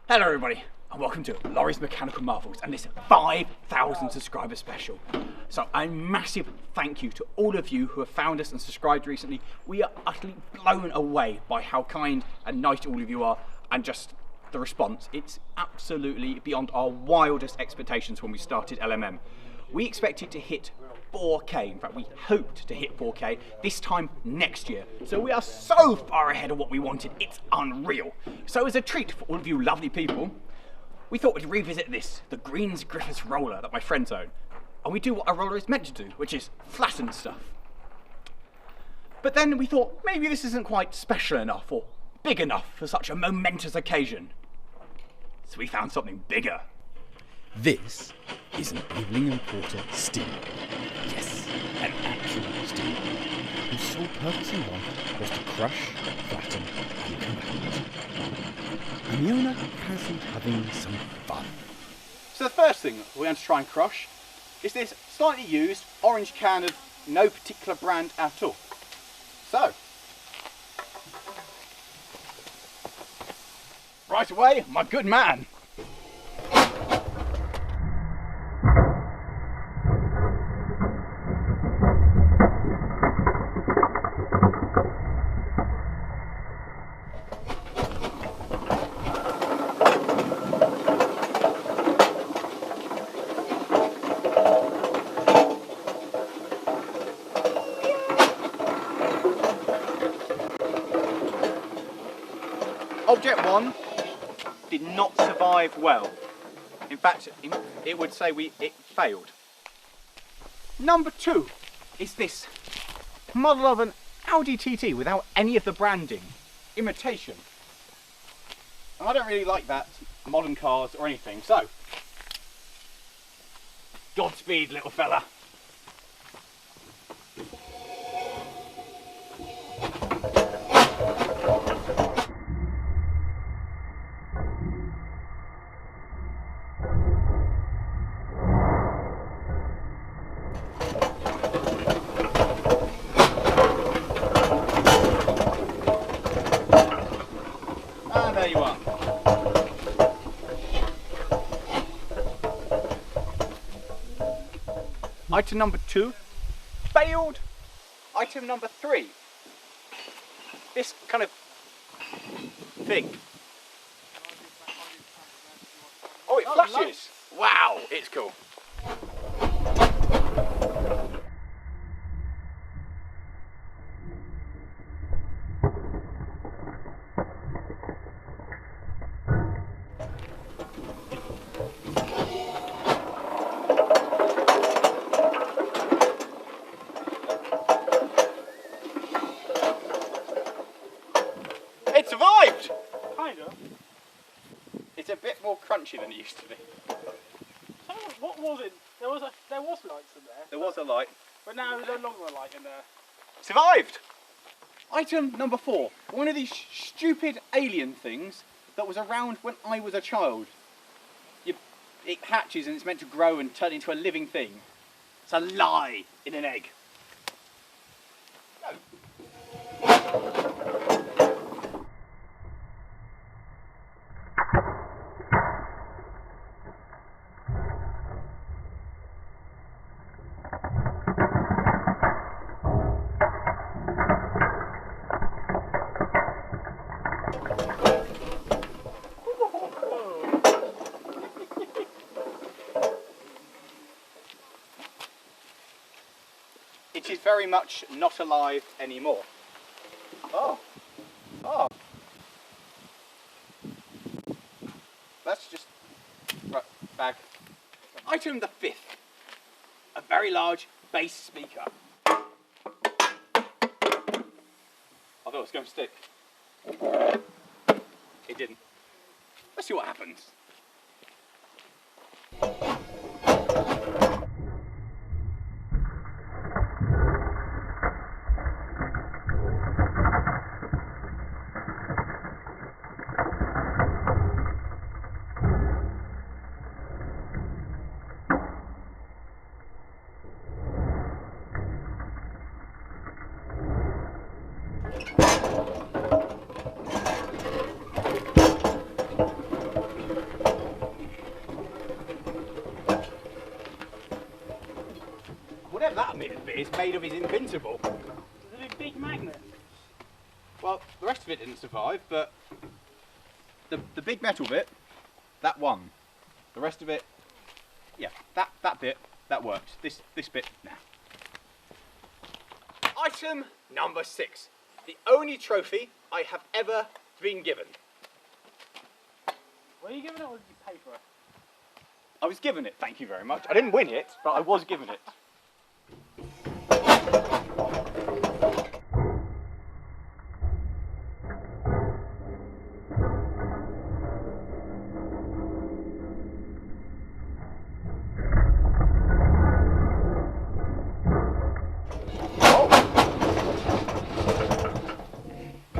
Hello everybody, and welcome to Lawrie's Mechanical Marvels and this 5,000 subscriber special. So a massive thank you to all of you who have found us and subscribed recently. We are utterly blown away by how kind and nice all of you are, and just the response. It's absolutely beyond our wildest expectations when we started LMM. We expected to hit 4K, in fact we hoped to hit 4K this time next year. So we are so far ahead of what we wanted, it's unreal. So as a treat for all of you lovely people, we thought we'd revisit this, the Green's Geffers roller that my friends own. And we do what a roller is meant to do, which is flatten stuff. But then we thought maybe this isn't quite special enough or big enough for such a momentous occasion. So we found something bigger. This is an Evening Importer steamer. Yes, an actual steamer, whose sole purpose in life was to crush, flatten and compact. And the owner fancied having some fun. So the first thing we're going to try and crush is this slightly used orange can of no particular brand at all. So, right away, my good man. Object 1 did not survive well. In fact, it would say it failed. Number 2 is this model of an Audi TT without any of the branding. Imitation. And I don't really like that, modern cars or anything, so Godspeed, little fella. There you are. Item number 2 failed. Item number 3, this kind of thing. Oh, it flashes. Nice. Wow, it's cool. It survived! Kind of. It's a bit more crunchy than it used to be. So what was it? There was lights in there. There was a light. But now there's no longer a light in there. Survived! Item number 4. One of these stupid alien things that was around when I was a child. It hatches and it's meant to grow and turn into a living thing. It's a lie in an egg. It is very much not alive anymore. Oh. That's just... right, bag. Item the 5th. A very large bass speaker. I thought it was going to stick. It didn't. Let's see what happens. bit is made of is invincible. Is it a big magnet? Well, the rest of it didn't survive, but the big metal bit, that won. The rest of it, yeah, that bit, that worked. This bit, nah. Item number 6. The only trophy I have ever been given. Were you given it or did you pay for it? I was given it, thank you very much. I didn't win it, but I was given it.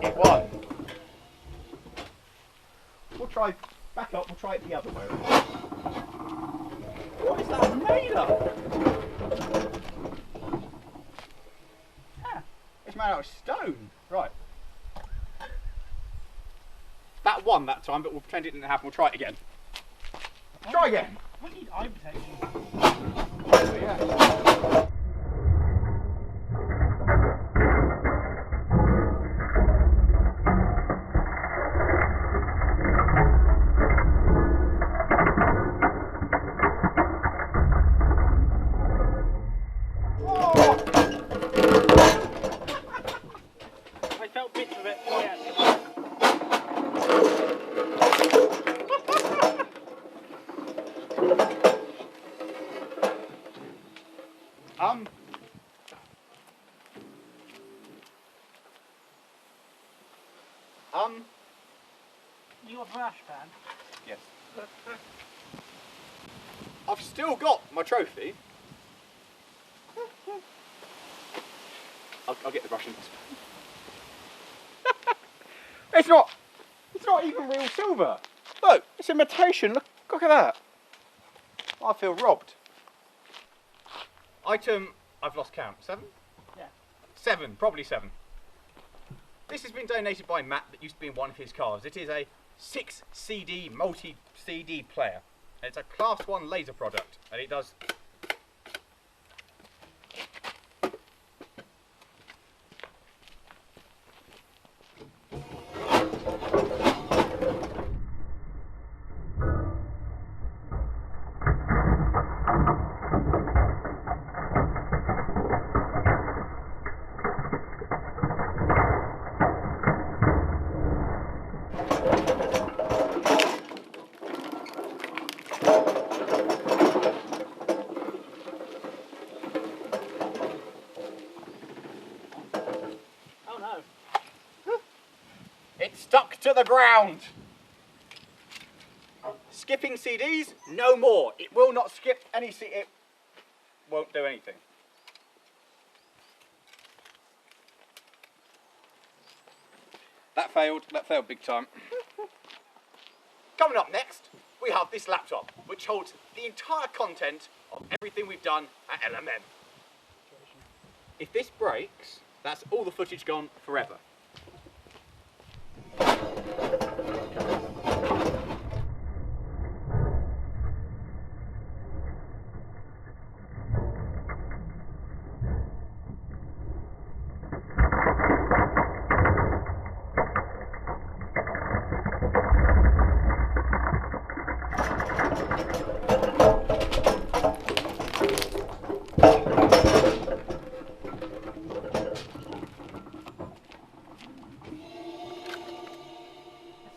It won. We'll try back up, we'll try it the other way around. What is that made of? Ah, it's made out of stone. Right. That won that time, but we'll pretend it didn't happen. We'll try it again. Try again. I need eye protection. Oh, yeah. I felt bits of it. Oh yeah. You got a brush pan? Yes. I've still got my trophy. I'll get the brush in this. It's not even real silver. Look, it's imitation. Look at that. I feel robbed. Item, I've lost count. 7? Yeah. 7, probably 7. This has been donated by Matt that used to be in one of his cars. It is a 6 CD multi-CD player. It's a class 1 laser product and it does Oh no. It's stuck to the ground. Skipping CDs? No more. It will not skip any CD. It won't do anything. That failed. That failed big time. Coming up next, we have this laptop, which holds the entire content of everything we've done at LMM. If this breaks, that's all the footage gone forever.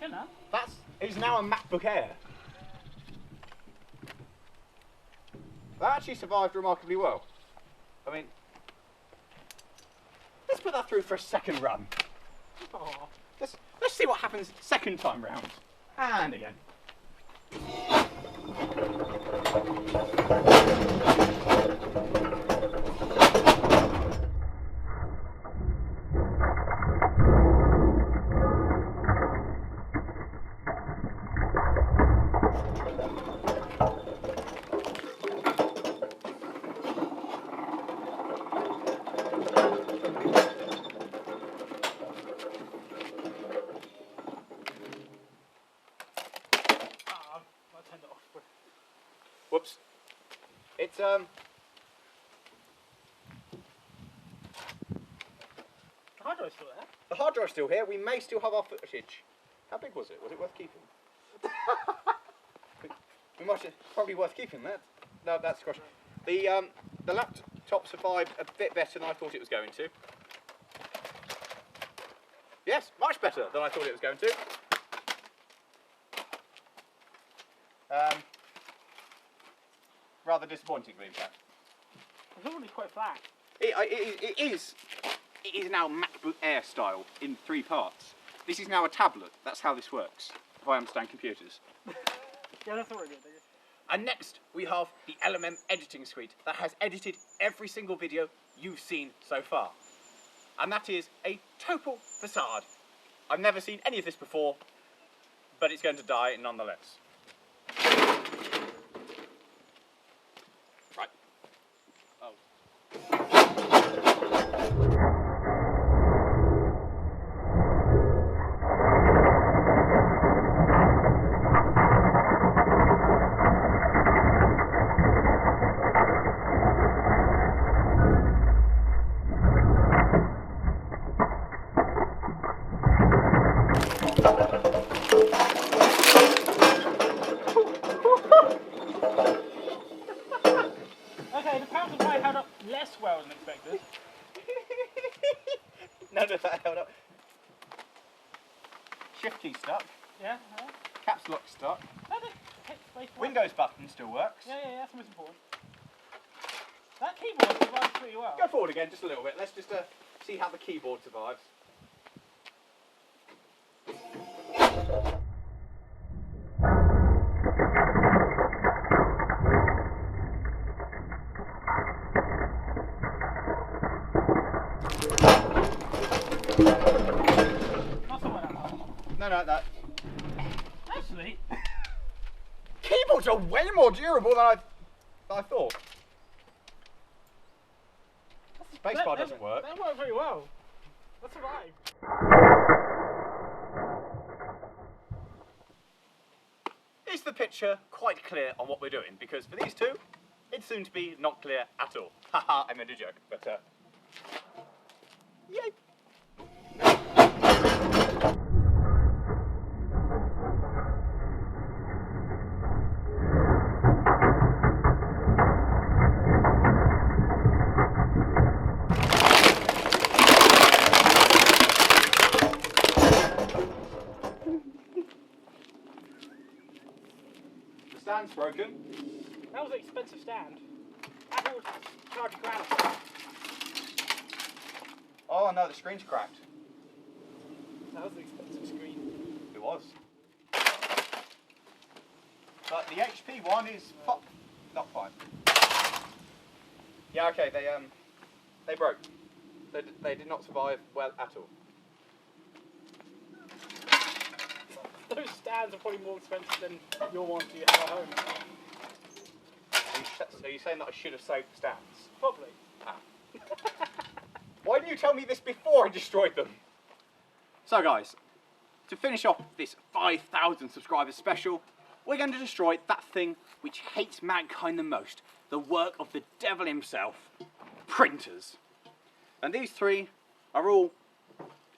Thinner? It's now a MacBook Air. That actually survived remarkably well. I mean, let's put that through for a second run. Oh. Let's see what happens second time round. And again. Whoops. It's hard drive's still there. The hard drive's still here. We may still have our footage. How big was it? Was it worth keeping? We might have, probably worth keeping that. No, that's the question. The laptop survived a bit better than I thought it was going to. Yes, much better than I thought it was going to. Rather disappointingly, in fact. It's already quite flat. It is now MacBook Air style in 3 parts. This is now a tablet. That's how this works, if I understand computers. Yeah, that's already good. And next, we have the LMM editing suite that has edited every single video you've seen so far. And that is a total facade. I've never seen any of this before, but it's going to die nonetheless. Right. Oh. Okay, the power supply held up less well than expected. No, that held up. Shift key stuck. Yeah. Caps lock stuck. Space Windows button still works. Yeah, that's the most important. That keyboard survives pretty well. Go forward again, just a little bit. Let's just see how the keyboard survives. No, that. Actually, Keyboards are way more durable than I thought. Spacebar doesn't work. That worked very well. That survived. Is the picture quite clear on what we're doing? Because for these two, it's soon to be not clear at all. Haha, I made a joke, but yay! The stand's broken. That was an expensive stand. Apple charged £1 for that. Oh no, the screen's cracked. That was an expensive screen. It was. But the HP one is not fine. Yeah, okay, they broke. They did not survive well at all. Those stands are probably more expensive than your ones you have at home. So you're saying that I should have saved the stands? Probably. Ah. Why didn't you tell me this before I destroyed them? So guys, to finish off this 5,000 subscribers special, we're going to destroy that thing which hates mankind the most, the work of the devil himself, printers. And these 3 are all,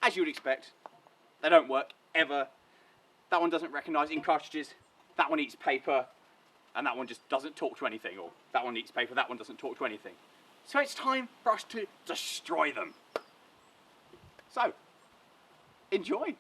as you would expect, they don't work ever. That one doesn't recognise ink cartridges, that one eats paper, and that one just doesn't talk to anything, or that one eats paper, that one doesn't talk to anything. So it's time for us to destroy them. So, enjoy.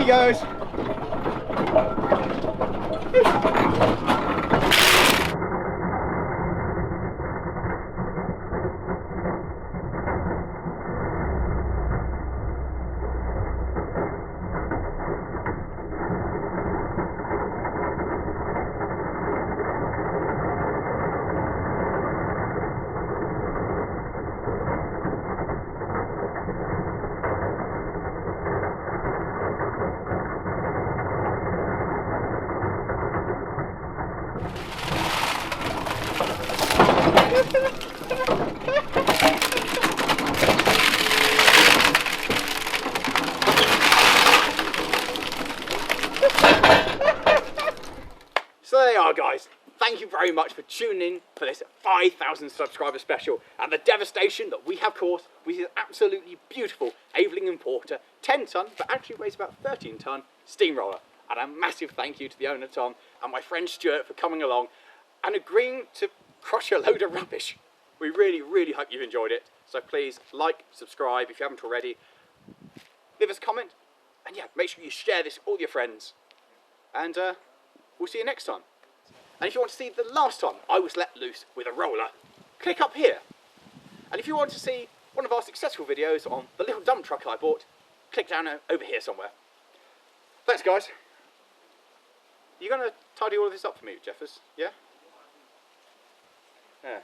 he goes. So there you are, guys. Thank you very much for tuning in for this 5,000 subscriber special and the devastation that we have caused with this absolutely beautiful Aveling & Porter 10 ton, but actually weighs about 13 ton steamroller. And a massive thank you to the owner Tom and my friend Stuart for coming along and agreeing to crush a load of rubbish. We really, really hope you've enjoyed it. So please like, subscribe if you haven't already. Leave us a comment. And yeah, make sure you share this with all your friends. And we'll see you next time. And if you want to see the last time I was let loose with a roller, click up here. And if you want to see one of our successful videos on the little dump truck I bought, click down over here somewhere. Thanks, guys. You going to tidy all of this up for me, Geffers? Yeah? Yeah.